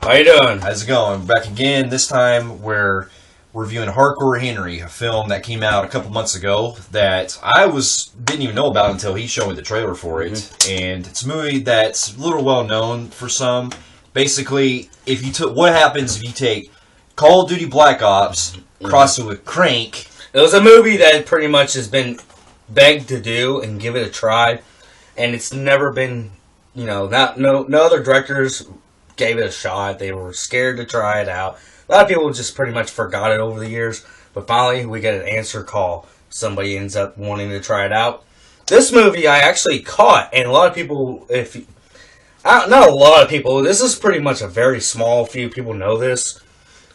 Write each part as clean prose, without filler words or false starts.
How you doing? How's it going? Back again. This time we're reviewing Hardcore Henry, a film that came out a couple months ago that I didn't even know about until he showed me the trailer for it. Mm-hmm. And it's a movie that's a little well known for some. Basically, what happens if you take Call of Duty Black Ops, cross it with Crank. It was a movie that pretty much has been begged to do and give it a try, and it's never been, no other directors gave it a shot. They were scared to try it out. A lot of people just pretty much forgot it over the years, but finally we get an answer call. Somebody ends up wanting to try it out. This movie I actually caught, and a lot of people, not a lot of people, this is pretty much a very small few people know this,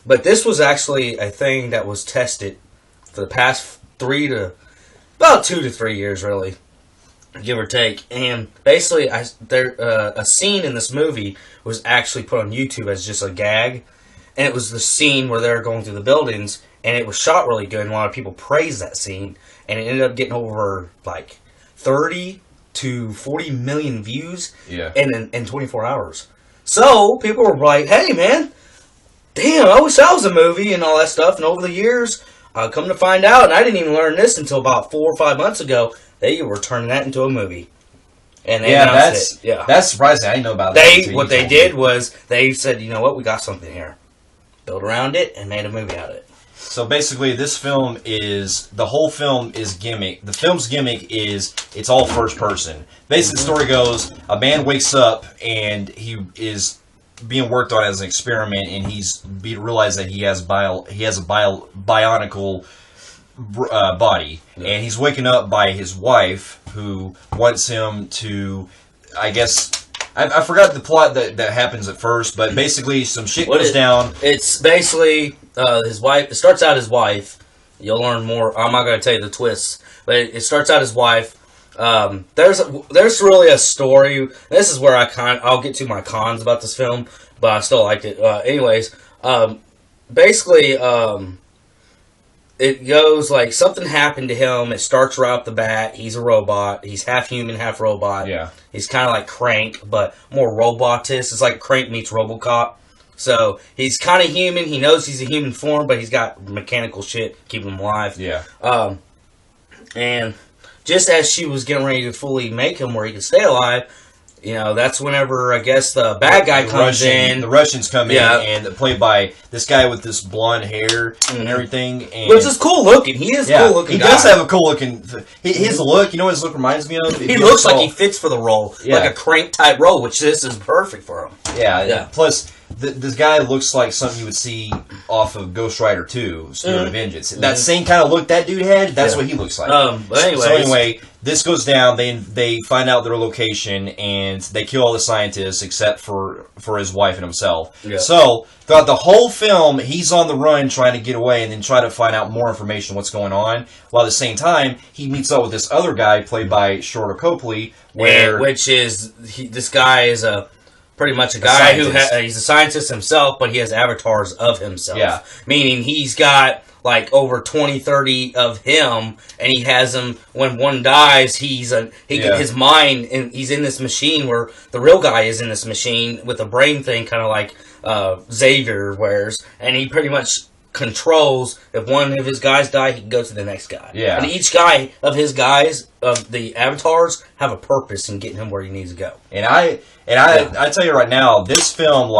but this was actually a thing that was tested for the past about 2 to 3 years, really, give or take. And basically, a scene in this movie was actually put on YouTube as just a gag, and it was the scene where they're going through the buildings, and it was shot really good, and a lot of people praised that scene, and it ended up getting over like 30 to 40 million views in 24 hours. So people were like, "Hey, man, damn, I wish that was a movie," and all that stuff. And over the years, come to find out, and I didn't even learn this until about 4 or 5 months ago, they were turning that into a movie. And they announced it. That's surprising. I didn't know about that. What they did was they said, "You know what? We got something here." Built around it and made a movie out of it. So basically, the whole film is gimmick. The film's gimmick is it's all first person. Basically, the story goes: a man wakes up and he is being worked on as an experiment, and realized that he has a bionical body, and he's waking up by his wife, who wants him to, I guess, I forgot the plot that happens at first, but basically some shit goes down. It's basically his wife. It starts out his wife. You'll learn more. I'm not going to tell you the twists, but it starts out his wife. There's really a story. This is where I'll get to my cons about this film, but I still liked it. Basically, it goes like something happened to him. It starts right off the bat. He's a robot. He's half human, half robot. Yeah. He's kind of like Crank, but more robotist. It's like Crank meets RoboCop. So he's kind of human. He knows he's a human form, but he's got mechanical shit keeping him alive. Yeah. And just as she was getting ready to fully make him where he could stay alive, that's whenever, I guess, the bad guy comes in. The Russians come in, and played by this guy with this blonde hair and everything. And which is cool looking. He is cool looking. He does have a cool looking. His look, you know what his look reminds me of? He looks like he fits for the role. Like a Crank type role, which this is perfect for him. Yeah. Plus, this guy looks like something you would see off of Ghost Rider 2, Spirit of Vengeance. That same kind of look that dude had, that's what he looks like. But anyway, this goes down, they find out their location, and they kill all the scientists except for his wife and himself. Yeah. So, throughout the whole film, he's on the run trying to get away and then try to find out more information what's going on, while at the same time, he meets up with this other guy played by Shorter Copley, this guy is pretty much a guy he's a scientist himself, but he has avatars of himself. Yeah. Meaning he's got like over 20, 30 of him, and he has them. When one dies, his mind, and he's in this machine where the real guy is in this machine with a brain thing, kind of like Xavier wears, and he pretty much controls. If one of his guys die, he can go to the next guy. Yeah. And each guy of his guys of the avatars have a purpose in getting him where he needs to go. And I tell you right now, this film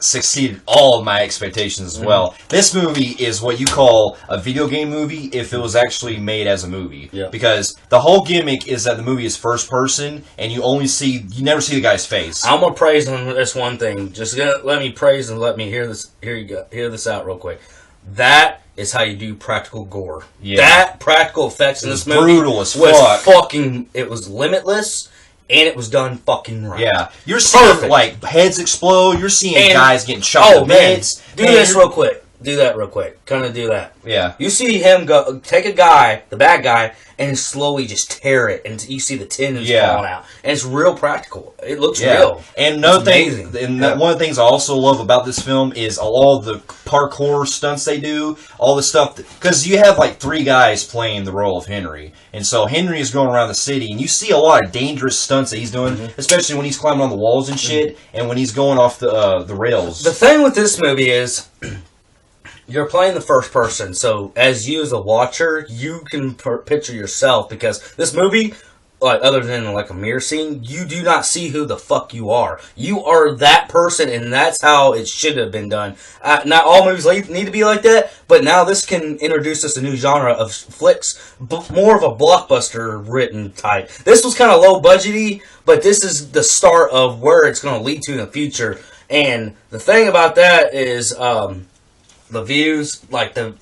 succeeded all of my expectations as well. This movie is what you call a video game movie if it was actually made as a movie. Yeah. Because the whole gimmick is that the movie is first person, and you never see the guy's face. I'm gonna praise him for this one thing. Just let me praise and let me hear this. Here you go. Hear this out real quick. That is how you do practical gore. Yeah. That practical effects in this movie brutal as fuck. It was limitless, and it was done fucking right. Yeah. You're seeing, heads explode. You're seeing guys getting shot in the heads. Do this real quick. do that real quick. Kind of do that. Yeah. You see him go take a guy, the bad guy, and slowly just tear it, and you see the tendons falling out, and it's real practical. It looks real. And another thing, amazing. and one of the things I also love about this film is all the parkour stunts they do, all the stuff, because you have like 3 guys playing the role of Henry, and so Henry is going around the city, and you see a lot of dangerous stunts that he's doing, especially when he's climbing on the walls and shit, and when he's going off the rails. The thing with this movie is, you're playing the first person, so as you as a watcher, you can picture yourself, because this movie, like other than like a mirror scene, you do not see who the fuck you are. You are that person, and that's how it should have been done. Not all movies need to be like that, but now this can introduce us a new genre of flicks, more of a blockbuster written type. This was kind of low budgety, but this is the start of where it's going to lead to in the future. And the thing about that is, the views, like the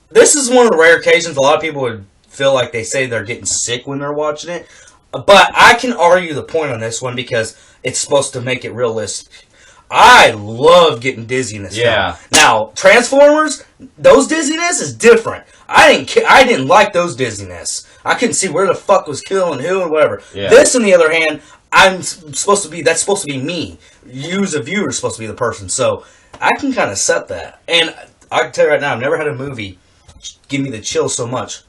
this is one of the rare occasions a lot of people would feel like they say they're getting sick when they're watching it. But I can argue the point on this one because it's supposed to make it realistic. I love getting dizzy in this film. Now, Transformers, those dizziness is different. I didn't like those dizziness. I couldn't see where the fuck was killing who and whatever. Yeah. This, on the other hand, that's supposed to be me. You as a viewer are supposed to be the person. So I can kind of set that. And I can tell you right now, I've never had a movie give me the chills so much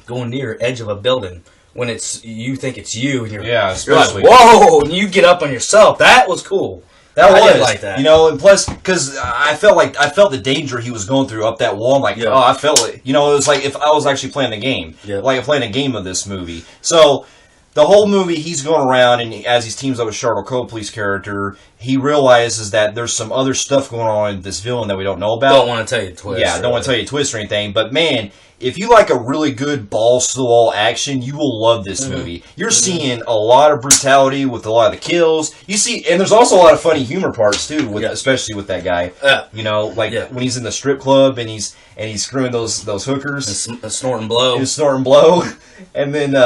going near the edge of a building when you think it's you and you're especially. like, whoa, and you get up on yourself. That was cool. I did like that. You know, and plus, because I felt the danger he was going through up that wall. I'm like, oh, I felt it. You know, it was like if I was actually playing a game. Yeah. Like playing a game of this movie. So the whole movie, he's going around, and as he teams up with Charlotte Copley's character, he realizes that there's some other stuff going on in this villain that we don't know about. Don't want to tell you the twist. Yeah, don't want to tell you a twist or anything. But man, if you like a really good balls to the wall action, you will love this movie. You're seeing a lot of brutality with a lot of the kills. You see, and there's also a lot of funny humor parts too, especially with that guy. You know, like when he's in the strip club and he's screwing those hookers, and snorting blow, and then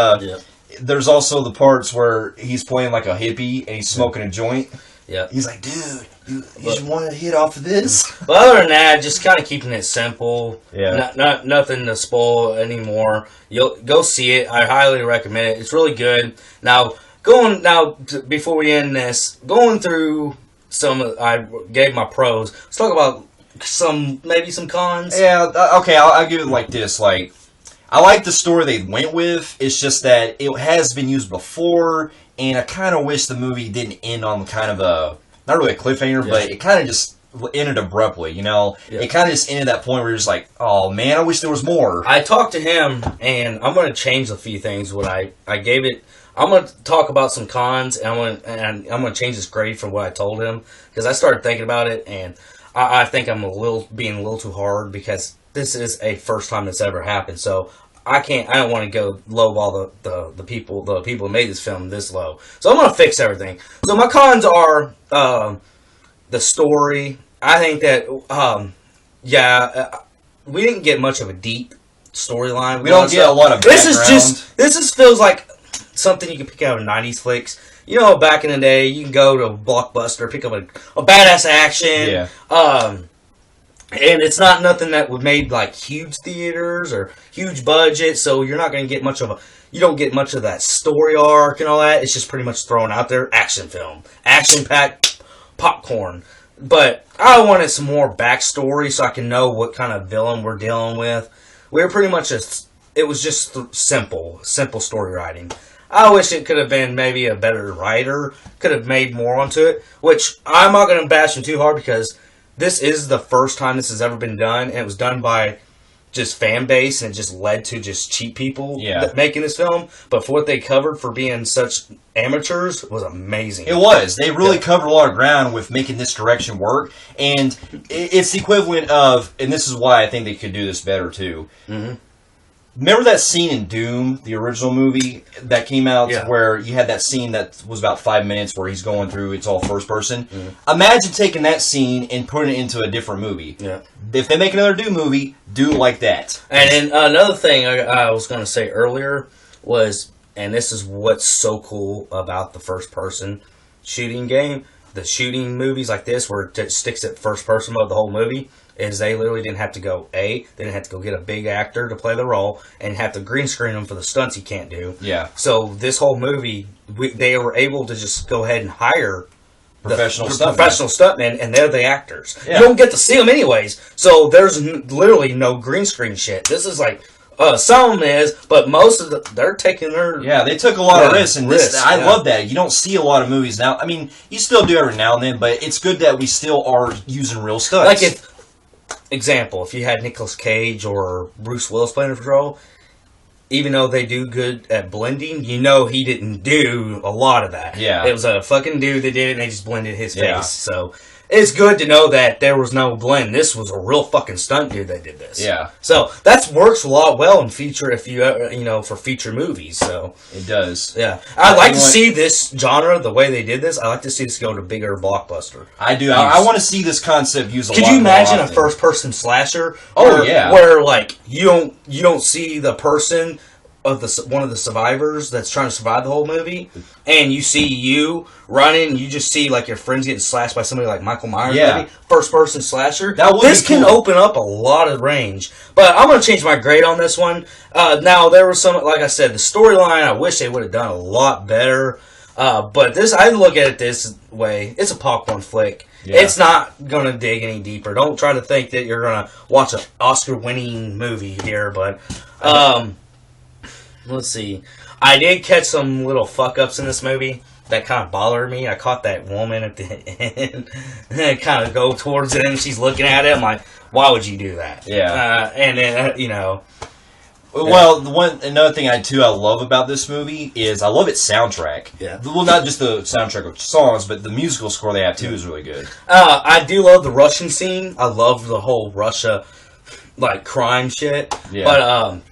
there's also the parts where he's playing like a hippie and he's smoking a joint. Yeah, he's like, dude, you just want to hit off of this? But other than that, just kind of keeping it simple. Yeah, not nothing to spoil anymore. You'll go see it. I highly recommend it. It's really good. Now, before we end this, going through I gave my pros. Let's talk about maybe some cons. Yeah, okay. I'll give it like this. Like, I like the story they went with. It's just that it has been used before, and I kind of wish the movie didn't end on kind of not really a cliffhanger, but it kind of just ended abruptly, you know? Yeah. It kind of just ended at that point where you're just like, oh man, I wish there was more. I talked to him, and I'm going to change a few things. What I gave it, I'm going to talk about some cons, and I'm going to change this grade from what I told him, because I started thinking about it, and I think I'm being a little too hard, because this is a first time that's ever happened, so I don't want to go lowball the people who made this film this low. So I'm going to fix everything. So my cons are the story. I think that we didn't get much of a deep storyline. We don't get a lot of background. This feels like something you can pick out of 90s flicks. You know, back in the day, you can go to Blockbuster, pick up a badass action. Yeah. And it's not nothing that would made like huge theaters or huge budget, so you're not going to get you don't get much of that story arc and all that. It's just pretty much thrown out there. Action film. Action-packed popcorn. But I wanted some more backstory so I can know what kind of villain we're dealing with. We were pretty much it was just simple story writing. I wish it could have been maybe a better writer, could have made more onto it, which I'm not going to bash him too hard because this is the first time this has ever been done, and it was done by just fan base, and it just led to just cheap people making this film. But for what they covered for being such amateurs was amazing. It was. They really covered a lot of ground with making this direction work, and it's the equivalent of, and this is why I think they could do this better too. Mm-hmm. Remember that scene in Doom, the original movie that came out, where you had that scene that was about 5 minutes where he's going through, it's all first person? Mm-hmm. Imagine taking that scene and putting it into a different movie. Yeah. If they make another Doom movie, do it like that. And then another thing I was going to say earlier was, and this is what's so cool about the first person shooting game, the shooting movies like this, where it sticks at first person mode the whole movie, is they literally didn't have to they didn't have to go get a big actor to play the role and have to green screen him for the stunts he can't do. Yeah. So this whole movie, they were able to just go ahead and hire Professional stuntmen, and they're the actors. Yeah. You don't get to see them anyways, so there's literally no green screen shit. This is like, some of them is, but most of they're taking their... Yeah, they took a lot of risks, and I love that. You don't see a lot of movies now. I mean, you still do every now and then, but it's good that we still are using real stunts. Like, if you had Nicolas Cage or Bruce Willis playing the role, even though they do good at blending, he didn't do a lot of that. Yeah. It was a fucking dude that did it, and they just blended his face. Yeah. So it's good to know that there was no blend. This was a real fucking stunt dude that did this. Yeah. So that works a lot well in feature, for feature movies. So it does. Yeah. I'd like to see this genre, the way they did this, I'd like to see this go to bigger blockbuster. I do. I want to see this concept used a lot. Could you imagine a first-person slasher? Yeah. Where like you don't see the person of one of the survivors that's trying to survive the whole movie, and you see you running, you just see like your friends getting slashed by somebody like Michael Myers. Yeah. Maybe first-person slasher. This can open up a lot of range. But I'm gonna change my grade on this one. Now there was some, like I said, the storyline. I wish they would have done a lot better. But this, I look at it this way: it's a popcorn flick. Yeah. It's not gonna dig any deeper. Don't try to think that you're gonna watch an Oscar-winning movie here. But let's see. I did catch some little fuck-ups in this movie that kind of bothered me. I caught that woman at the end and kind of go towards it, and she's looking at it. I'm like, why would you do that? Yeah. And then, Well, another thing I love about this movie is I love its soundtrack. Yeah. Well, not just the soundtrack of songs, but the musical score they have too is really good. I do love the Russian scene. I love the whole Russia, like, crime shit. Yeah. But,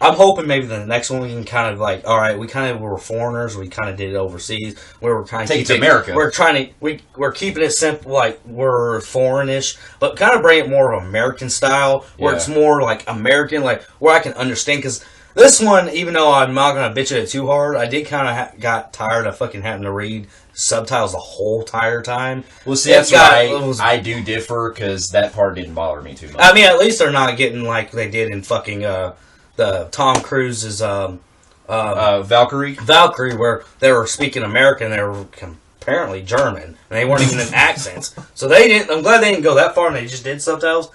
I'm hoping maybe the next one we can kind of like, all right, we kind of were foreigners, we kind of did it overseas. We were kind of take it to America. We're keeping it simple, like we're foreignish, but kind of bring it more of American style, where it's more like American, like where I can understand. Because this one, even though I'm not gonna bitch at it too hard, I did kind of got tired of fucking having to read subtitles the whole entire time. Well, see, that's why I do differ, because that part didn't bother me too much. I mean, at least they're not getting like they did in fucking the Tom Cruise's Valkyrie, where they were speaking American, they were apparently German, and they weren't even in accents. So they didn't. I'm glad they didn't go that far, and they just did subtitles.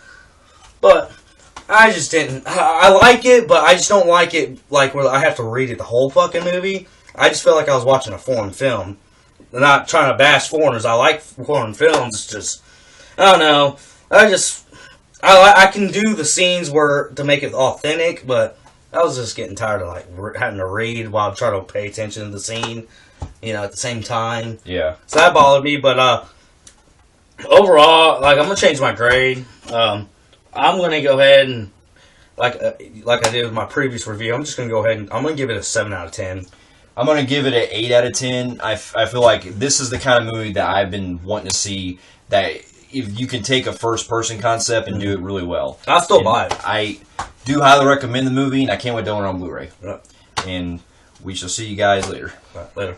But I just didn't. I like it, but I just don't like it like where I have to read it the whole fucking movie. I just feel like I was watching a foreign film. I'm not trying to bash foreigners. I like foreign films. It's just, I don't know. I can do the scenes to make it authentic, but I was just getting tired of like having to read while trying to pay attention to the scene, at the same time. Yeah. So that bothered me, but overall, like I'm gonna change my grade. I'm gonna go ahead and like I did with my previous review. I'm just gonna go ahead and I'm gonna give it a 7 out of 10. I'm going to give it an 8 out of 10. I feel like this is the kind of movie that I've been wanting to see, that if you can take a first-person concept and do it really well. I'll still buy it. I do highly recommend the movie, and I can't wait to own it on Blu-ray. Right. And we shall see you guys later. Right, later.